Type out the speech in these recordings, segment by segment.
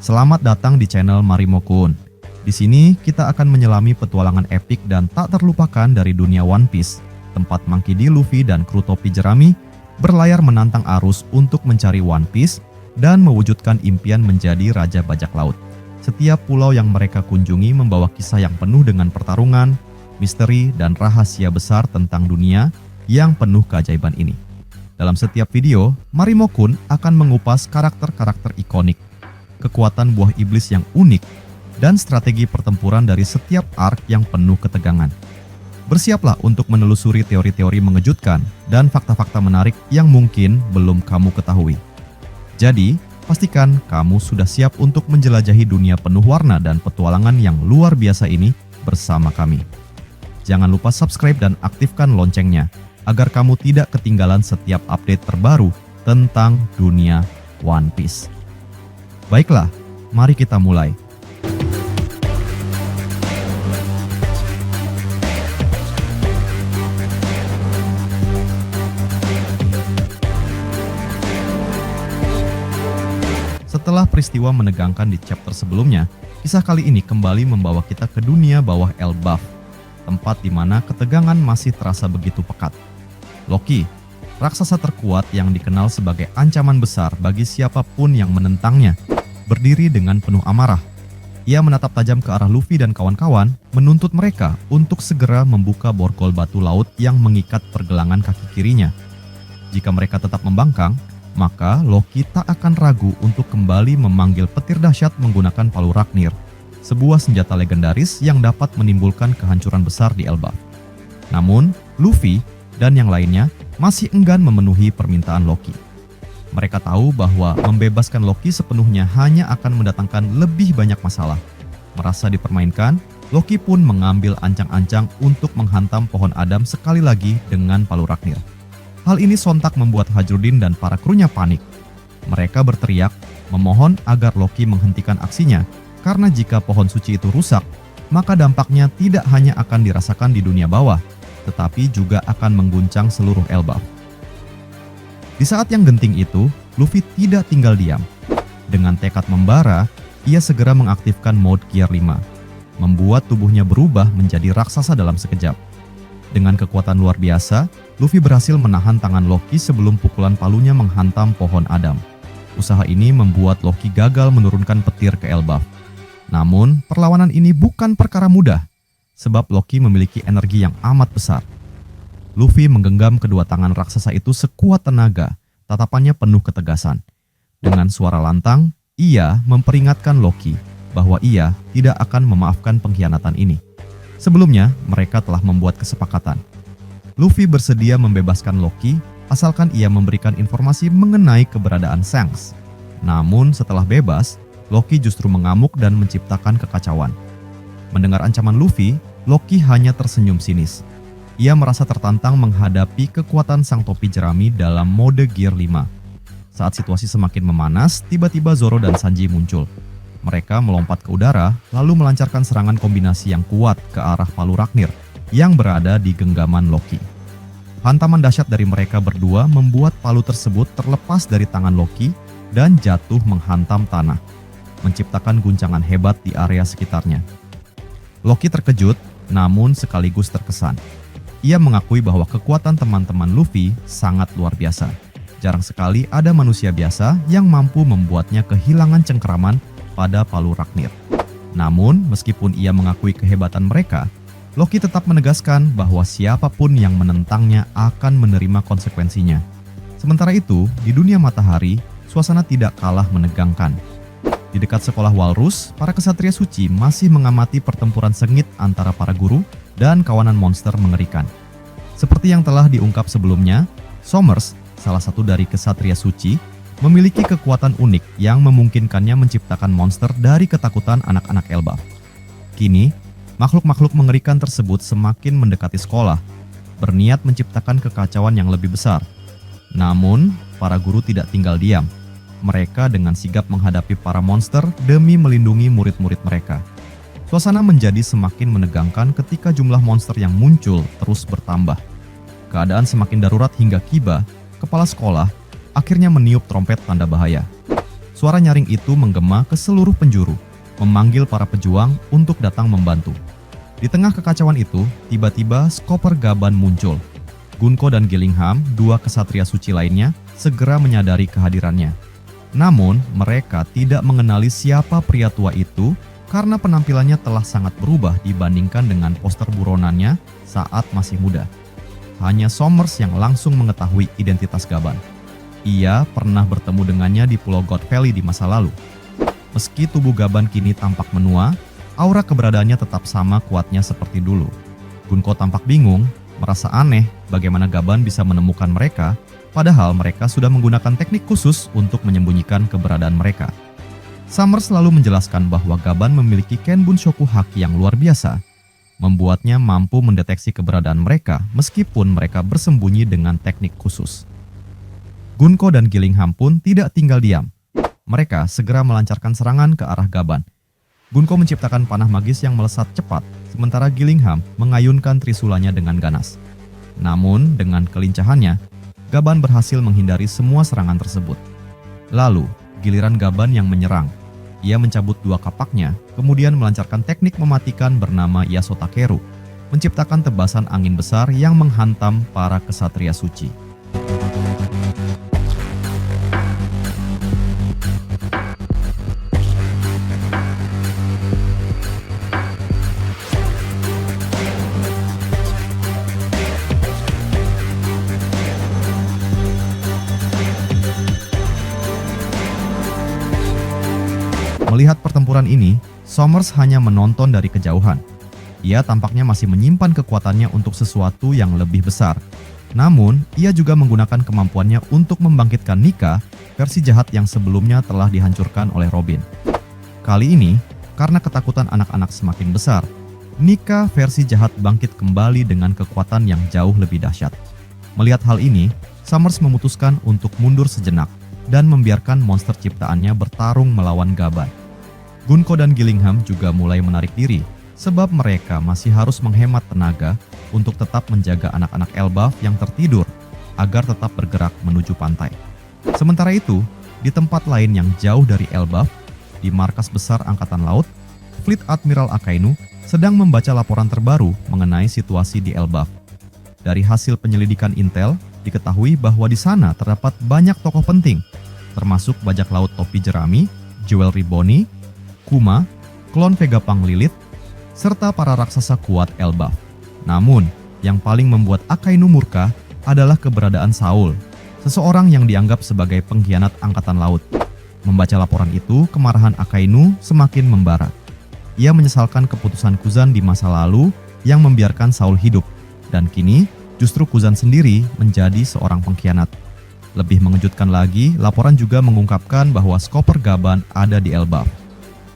Selamat datang di channel Marimo-kun. Di sini kita akan menyelami petualangan epik dan tak terlupakan dari dunia One Piece, tempat Monkey D. Luffy dan kru topi jerami berlayar menantang arus untuk mencari One Piece dan mewujudkan impian menjadi Raja Bajak Laut. Setiap pulau yang mereka kunjungi membawa kisah yang penuh dengan pertarungan, misteri, dan rahasia besar tentang dunia yang penuh keajaiban ini. Dalam setiap video, Marimo-kun akan mengupas karakter-karakter ikonik, kekuatan buah iblis yang unik, dan strategi pertempuran dari setiap arc yang penuh ketegangan. Bersiaplah untuk menelusuri teori-teori mengejutkan dan fakta-fakta menarik yang mungkin belum kamu ketahui. Jadi, pastikan kamu sudah siap untuk menjelajahi dunia penuh warna dan petualangan yang luar biasa ini bersama kami. Jangan lupa subscribe dan aktifkan loncengnya agar kamu tidak ketinggalan setiap update terbaru tentang dunia One Piece. Baiklah, mari kita mulai. Setelah peristiwa menegangkan di chapter sebelumnya, kisah kali ini kembali membawa kita ke dunia bawah Elbaf, tempat di mana ketegangan masih terasa begitu pekat. Loki, raksasa terkuat yang dikenal sebagai ancaman besar bagi siapapun yang menentangnya, berdiri dengan penuh amarah. Ia menatap tajam ke arah Luffy dan kawan-kawan, menuntut mereka untuk segera membuka borgol batu laut yang mengikat pergelangan kaki kirinya. Jika mereka tetap membangkang, maka Loki tak akan ragu untuk kembali memanggil petir dahsyat menggunakan palu Raknir, sebuah senjata legendaris yang dapat menimbulkan kehancuran besar di Elbaf. Namun, Luffy dan yang lainnya masih enggan memenuhi permintaan Loki. Mereka tahu bahwa membebaskan Loki sepenuhnya hanya akan mendatangkan lebih banyak masalah. Merasa dipermainkan, Loki pun mengambil ancang-ancang untuk menghantam pohon Adam sekali lagi dengan palu Raknir. Hal ini sontak membuat Hajrudin dan para krunya panik. Mereka berteriak, memohon agar Loki menghentikan aksinya, karena jika pohon suci itu rusak, maka dampaknya tidak hanya akan dirasakan di dunia bawah, tetapi juga akan mengguncang seluruh Elbaf. Di saat yang genting itu, Luffy tidak tinggal diam. Dengan tekad membara, ia segera mengaktifkan mode Gear 5, membuat tubuhnya berubah menjadi raksasa dalam sekejap. Dengan kekuatan luar biasa, Luffy berhasil menahan tangan Loki sebelum pukulan palunya menghantam pohon Adam. Usaha ini membuat Loki gagal menurunkan petir ke Elbaf. Namun, perlawanan ini bukan perkara mudah, sebab Loki memiliki energi yang amat besar. Luffy menggenggam kedua tangan raksasa itu sekuat tenaga, tatapannya penuh ketegasan. Dengan suara lantang, ia memperingatkan Loki bahwa ia tidak akan memaafkan pengkhianatan ini. Sebelumnya, mereka telah membuat kesepakatan. Luffy bersedia membebaskan Loki asalkan ia memberikan informasi mengenai keberadaan Shanks. Namun setelah bebas, Loki justru mengamuk dan menciptakan kekacauan. Mendengar ancaman Luffy, Loki hanya tersenyum sinis. Ia merasa tertantang menghadapi kekuatan sang topi jerami dalam mode Gear 5. Saat situasi semakin memanas, tiba-tiba Zoro dan Sanji muncul. Mereka melompat ke udara, lalu melancarkan serangan kombinasi yang kuat ke arah palu Raknir yang berada di genggaman Loki. Hantaman dahsyat dari mereka berdua membuat palu tersebut terlepas dari tangan Loki dan jatuh menghantam tanah, menciptakan guncangan hebat di area sekitarnya. Loki terkejut, namun sekaligus terkesan. Ia mengakui bahwa kekuatan teman-teman Luffy sangat luar biasa. Jarang sekali ada manusia biasa yang mampu membuatnya kehilangan cengkeraman pada palu Raknir. Namun, meskipun ia mengakui kehebatan mereka, Loki tetap menegaskan bahwa siapapun yang menentangnya akan menerima konsekuensinya. Sementara itu, di dunia matahari, suasana tidak kalah menegangkan. Di dekat sekolah Walrus, para kesatria suci masih mengamati pertempuran sengit antara para guru dan kawanan monster mengerikan. Seperti yang telah diungkap sebelumnya, Somers, salah satu dari kesatria suci, memiliki kekuatan unik yang memungkinkannya menciptakan monster dari ketakutan anak-anak Elbaf. Kini, makhluk-makhluk mengerikan tersebut semakin mendekati sekolah, berniat menciptakan kekacauan yang lebih besar. Namun, para guru tidak tinggal diam. Mereka dengan sigap menghadapi para monster demi melindungi murid-murid mereka. Suasana menjadi semakin menegangkan ketika jumlah monster yang muncul terus bertambah. Keadaan semakin darurat hingga Kiba, kepala sekolah, akhirnya meniup trompet tanda bahaya. suara nyaring itu menggema ke seluruh penjuru, memanggil para pejuang untuk datang membantu. Di tengah kekacauan itu, tiba-tiba Skoper Gaban muncul. Gunko dan Gillingham, dua kesatria suci lainnya, segera menyadari kehadirannya. Namun, mereka tidak mengenali siapa pria tua itu karena penampilannya telah sangat berubah dibandingkan dengan poster buronannya saat masih muda. Hanya Somers yang langsung mengetahui identitas Gaban. Ia pernah bertemu dengannya di Pulau God Valley di masa lalu. Meski tubuh Gaban kini tampak menua, aura keberadaannya tetap sama kuatnya seperti dulu. Gunko tampak bingung, merasa aneh bagaimana Gaban bisa menemukan mereka, padahal mereka sudah menggunakan teknik khusus untuk menyembunyikan keberadaan mereka. Somers selalu menjelaskan bahwa Gaban memiliki Kenbun Shoku Haki yang luar biasa, membuatnya mampu mendeteksi keberadaan mereka meskipun mereka bersembunyi dengan teknik khusus. Gunko dan Gillingham pun tidak tinggal diam. Mereka segera melancarkan serangan ke arah Gaban. Gunko menciptakan panah magis yang melesat cepat, sementara Gillingham mengayunkan trisulanya dengan ganas. Namun, dengan kelincahannya, Gaban berhasil menghindari semua serangan tersebut. Lalu, giliran Gaban yang menyerang. Ia mencabut dua kapaknya, kemudian melancarkan teknik mematikan bernama Yasotakeru, menciptakan tebasan angin besar yang menghantam para kesatria suci. Melihat pertempuran ini, Somers hanya menonton dari kejauhan. Ia tampaknya masih menyimpan kekuatannya untuk sesuatu yang lebih besar. Namun, ia juga menggunakan kemampuannya untuk membangkitkan Nika, versi jahat yang sebelumnya telah dihancurkan oleh Robin. Kali ini, karena ketakutan anak-anak semakin besar, Nika versi jahat bangkit kembali dengan kekuatan yang jauh lebih dahsyat. Melihat hal ini, Somers memutuskan untuk mundur sejenak dan membiarkan monster ciptaannya bertarung melawan Gaban. Gunko dan Gillingham juga mulai menarik diri, sebab mereka masih harus menghemat tenaga untuk tetap menjaga anak-anak Elbaf yang tertidur agar tetap bergerak menuju pantai. Sementara itu, di tempat lain yang jauh dari Elbaf, di markas besar Angkatan Laut, Fleet Admiral Akainu sedang membaca laporan terbaru mengenai situasi di Elbaf. Dari hasil penyelidikan intel, diketahui bahwa di sana terdapat banyak tokoh penting, termasuk bajak laut topi jerami, Jewel Riboni, Kuma, klon Vegapunk Lilith, serta para raksasa kuat Elbaf. Namun, yang paling membuat Akainu murka adalah keberadaan Saul, seseorang yang dianggap sebagai pengkhianat Angkatan Laut. Membaca laporan itu, kemarahan Akainu semakin membara. Ia menyesalkan keputusan Kuzan di masa lalu yang membiarkan Saul hidup, dan kini justru Kuzan sendiri menjadi seorang pengkhianat. Lebih mengejutkan lagi, laporan juga mengungkapkan bahwa Skoper Gaban ada di Elbaf.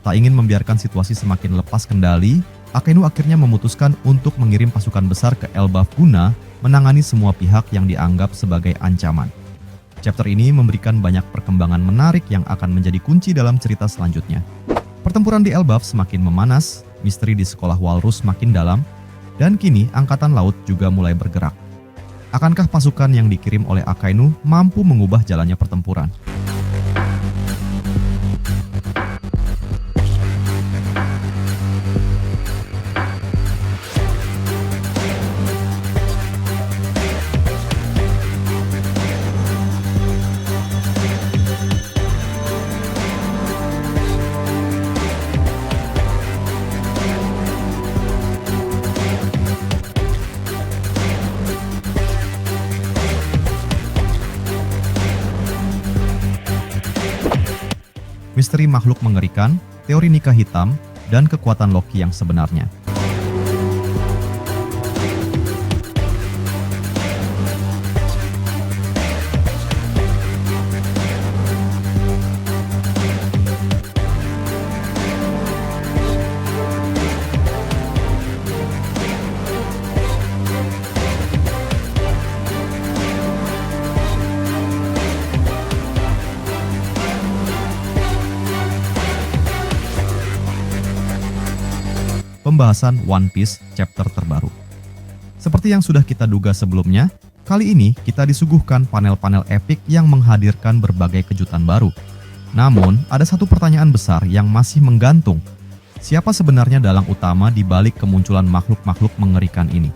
Tak ingin membiarkan situasi semakin lepas kendali, Akainu akhirnya memutuskan untuk mengirim pasukan besar ke Elbaf guna menangani semua pihak yang dianggap sebagai ancaman. Chapter ini memberikan banyak perkembangan menarik yang akan menjadi kunci dalam cerita selanjutnya. Pertempuran di Elbaf semakin memanas, misteri di sekolah Walrus makin dalam, dan kini Angkatan Laut juga mulai bergerak. Akankah pasukan yang dikirim oleh Akainu mampu mengubah jalannya pertempuran? Misteri makhluk mengerikan, teori nikah hitam, dan kekuatan Loki yang sebenarnya. Pembahasan One Piece chapter terbaru. Seperti yang sudah kita duga sebelumnya, kali ini kita disuguhkan panel-panel epik yang menghadirkan berbagai kejutan baru. Namun, ada satu pertanyaan besar yang masih menggantung. Siapa sebenarnya dalang utama di balik kemunculan makhluk-makhluk mengerikan ini?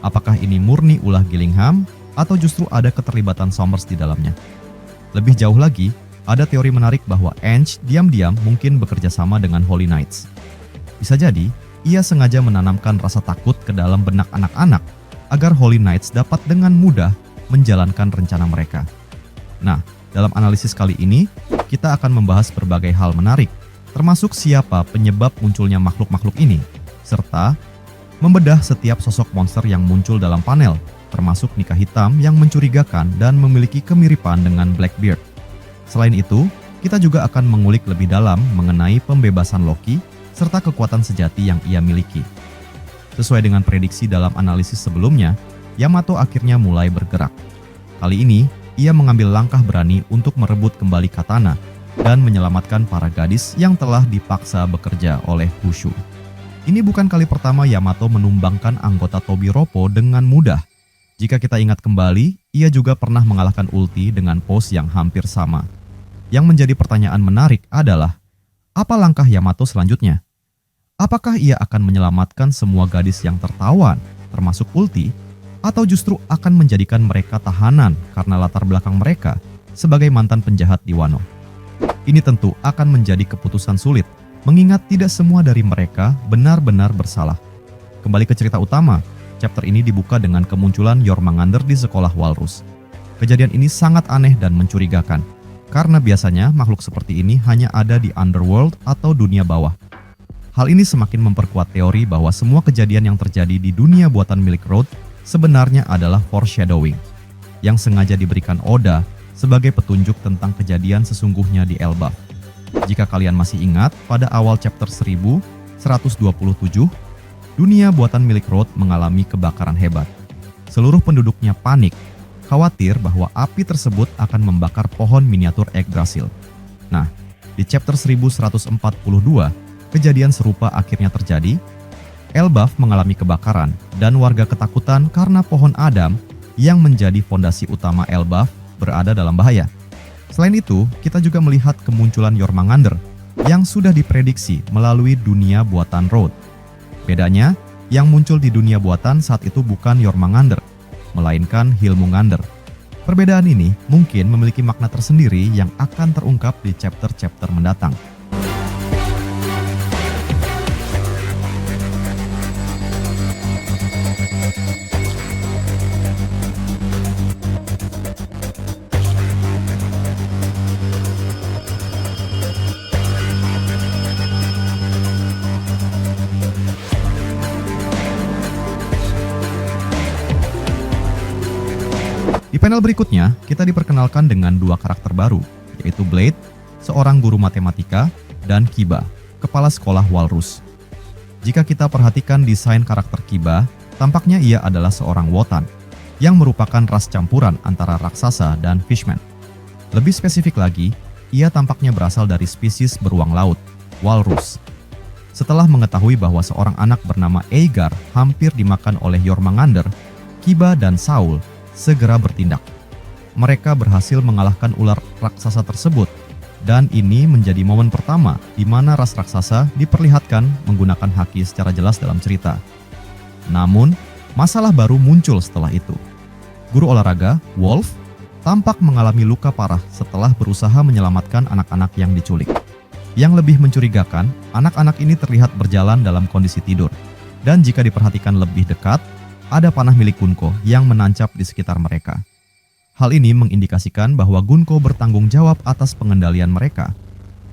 Apakah ini murni ulah Gillingham atau justru ada keterlibatan Somers di dalamnya? Lebih jauh lagi, ada teori menarik bahwa Ange diam-diam mungkin bekerja sama dengan Holy Knights. Bisa jadi, ia sengaja menanamkan rasa takut ke dalam benak anak-anak agar Holy Knights dapat dengan mudah menjalankan rencana mereka. Nah, dalam analisis kali ini, kita akan membahas berbagai hal menarik, termasuk siapa penyebab munculnya makhluk-makhluk ini, serta membedah setiap sosok monster yang muncul dalam panel, termasuk Nikah Hitam yang mencurigakan dan memiliki kemiripan dengan Blackbeard. Selain itu, kita juga akan mengulik lebih dalam mengenai pembebasan Loki serta kekuatan sejati yang ia miliki. Sesuai dengan prediksi dalam analisis sebelumnya, Yamato akhirnya mulai bergerak. Kali ini, ia mengambil langkah berani untuk merebut kembali katana dan menyelamatkan para gadis yang telah dipaksa bekerja oleh Khonshu. Ini bukan kali pertama Yamato menumbangkan anggota Tobi Roppo dengan mudah. Jika kita ingat kembali, ia juga pernah mengalahkan Ulti dengan pose yang hampir sama. Yang menjadi pertanyaan menarik adalah, apa langkah Yamato selanjutnya? Apakah ia akan menyelamatkan semua gadis yang tertawan, termasuk Ulti, atau justru akan menjadikan mereka tahanan karena latar belakang mereka sebagai mantan penjahat di Wano? Ini tentu akan menjadi keputusan sulit, mengingat tidak semua dari mereka benar-benar bersalah. Kembali ke cerita utama, chapter ini dibuka dengan kemunculan Jormungandr di sekolah Walrus. Kejadian ini sangat aneh dan mencurigakan, karena biasanya makhluk seperti ini hanya ada di Underworld atau dunia bawah. Hal ini semakin memperkuat teori bahwa semua kejadian yang terjadi di dunia buatan milik Road sebenarnya adalah foreshadowing, yang sengaja diberikan Oda sebagai petunjuk tentang kejadian sesungguhnya di Elbaf. Jika kalian masih ingat, pada awal chapter 1127, dunia buatan milik Road mengalami kebakaran hebat. Seluruh penduduknya panik, khawatir bahwa api tersebut akan membakar pohon miniatur Yggdrasil. Nah, di chapter 1142, kejadian serupa akhirnya terjadi. Elbaf mengalami kebakaran dan warga ketakutan karena pohon Adam yang menjadi fondasi utama Elbaf berada dalam bahaya. Selain itu, kita juga melihat kemunculan Jormungandr yang sudah diprediksi melalui dunia buatan Road. Bedanya, yang muncul di dunia buatan saat itu bukan Jormungandr, melainkan Hilmungandr. Perbedaan ini mungkin memiliki makna tersendiri yang akan terungkap di chapter-chapter mendatang. Di panel berikutnya, kita diperkenalkan dengan dua karakter baru, yaitu Blade, seorang guru matematika, dan Kiba, kepala sekolah Walrus. Jika kita perhatikan desain karakter Kiba, tampaknya ia adalah seorang Wotan, yang merupakan ras campuran antara raksasa dan fishman. Lebih spesifik lagi, ia tampaknya berasal dari spesies beruang laut, Walrus. Setelah mengetahui bahwa seorang anak bernama Eigar hampir dimakan oleh Jormungandr, Kiba dan Saul segera bertindak. Mereka berhasil mengalahkan ular raksasa tersebut, dan ini menjadi momen pertama di mana ras raksasa diperlihatkan menggunakan haki secara jelas dalam cerita. Namun, masalah baru muncul setelah itu. Guru olahraga, Wolf, tampak mengalami luka parah setelah berusaha menyelamatkan anak-anak yang diculik. Yang lebih mencurigakan, anak-anak ini terlihat berjalan dalam kondisi tidur, dan jika diperhatikan lebih dekat, ada panah milik Gunko yang menancap di sekitar mereka. Hal ini mengindikasikan bahwa Gunko bertanggung jawab atas pengendalian mereka,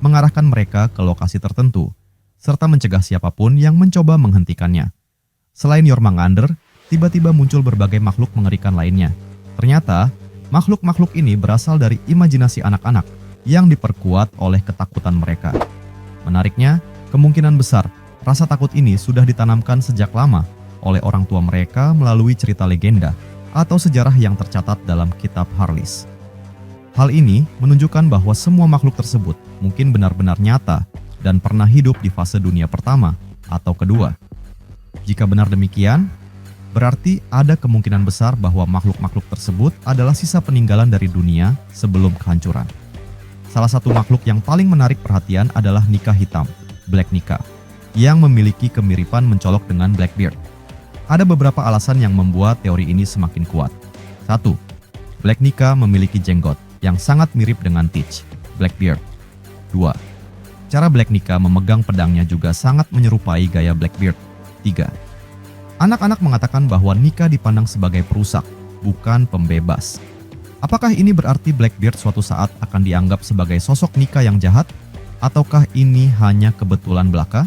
mengarahkan mereka ke lokasi tertentu, serta mencegah siapapun yang mencoba menghentikannya. Selain Jormungandr, tiba-tiba muncul berbagai makhluk mengerikan lainnya. Ternyata, makhluk-makhluk ini berasal dari imajinasi anak-anak yang diperkuat oleh ketakutan mereka. Menariknya, kemungkinan besar rasa takut ini sudah ditanamkan sejak lama oleh orang tua mereka melalui cerita legenda atau sejarah yang tercatat dalam kitab Harlis. Hal ini menunjukkan bahwa semua makhluk tersebut mungkin benar-benar nyata dan pernah hidup di fase dunia pertama atau kedua. Jika benar demikian, berarti ada kemungkinan besar bahwa makhluk-makhluk tersebut adalah sisa peninggalan dari dunia sebelum kehancuran. Salah satu makhluk yang paling menarik perhatian adalah Nika hitam, Black Nika, yang memiliki kemiripan mencolok dengan Blackbeard. Ada beberapa alasan yang membuat teori ini semakin kuat. 1. Black Nika memiliki jenggot yang sangat mirip dengan Teach, Blackbeard. 2. Cara Black Nika memegang pedangnya juga sangat menyerupai gaya Blackbeard. 3. Anak-anak mengatakan bahwa Nika dipandang sebagai perusak, bukan pembebas. Apakah ini berarti Blackbeard suatu saat akan dianggap sebagai sosok Nika yang jahat? Ataukah ini hanya kebetulan belaka?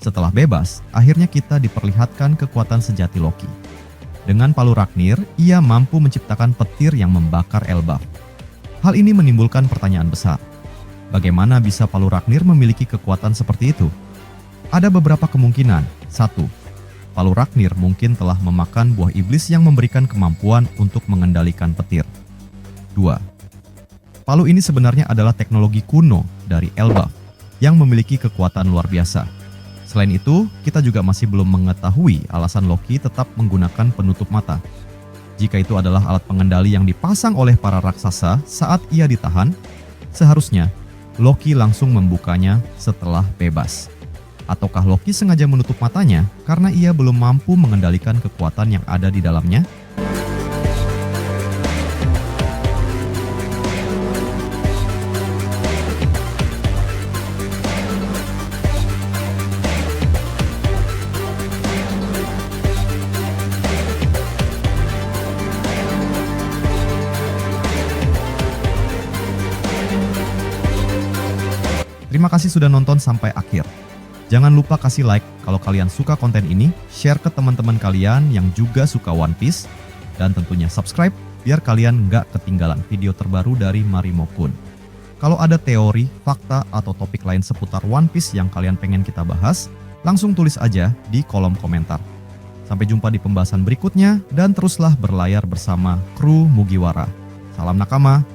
Setelah bebas, akhirnya kita diperlihatkan kekuatan sejati Loki. Dengan palu Raknir, ia mampu menciptakan petir yang membakar Elbaf. Hal ini menimbulkan pertanyaan besar. Bagaimana bisa palu Raknir memiliki kekuatan seperti itu? Ada beberapa kemungkinan. 1. Palu Raknir mungkin telah memakan buah iblis yang memberikan kemampuan untuk mengendalikan petir. 2. Palu ini sebenarnya adalah teknologi kuno dari Elbaf yang memiliki kekuatan luar biasa. Selain itu, kita juga masih belum mengetahui alasan Loki tetap menggunakan penutup mata. Jika itu adalah alat pengendali yang dipasang oleh para raksasa saat ia ditahan, seharusnya Loki langsung membukanya setelah bebas. Ataukah Loki sengaja menutup matanya karena ia belum mampu mengendalikan kekuatan yang ada di dalamnya? Terima kasih sudah nonton sampai akhir. Jangan lupa kasih like kalau kalian suka konten ini, share ke teman-teman kalian yang juga suka One Piece, dan tentunya subscribe biar kalian nggak ketinggalan video terbaru dari Marimo Kun. Kalau ada teori, fakta, atau topik lain seputar One Piece yang kalian pengen kita bahas, langsung tulis aja di kolom komentar. Sampai jumpa di pembahasan berikutnya, dan teruslah berlayar bersama kru Mugiwara. Salam nakama.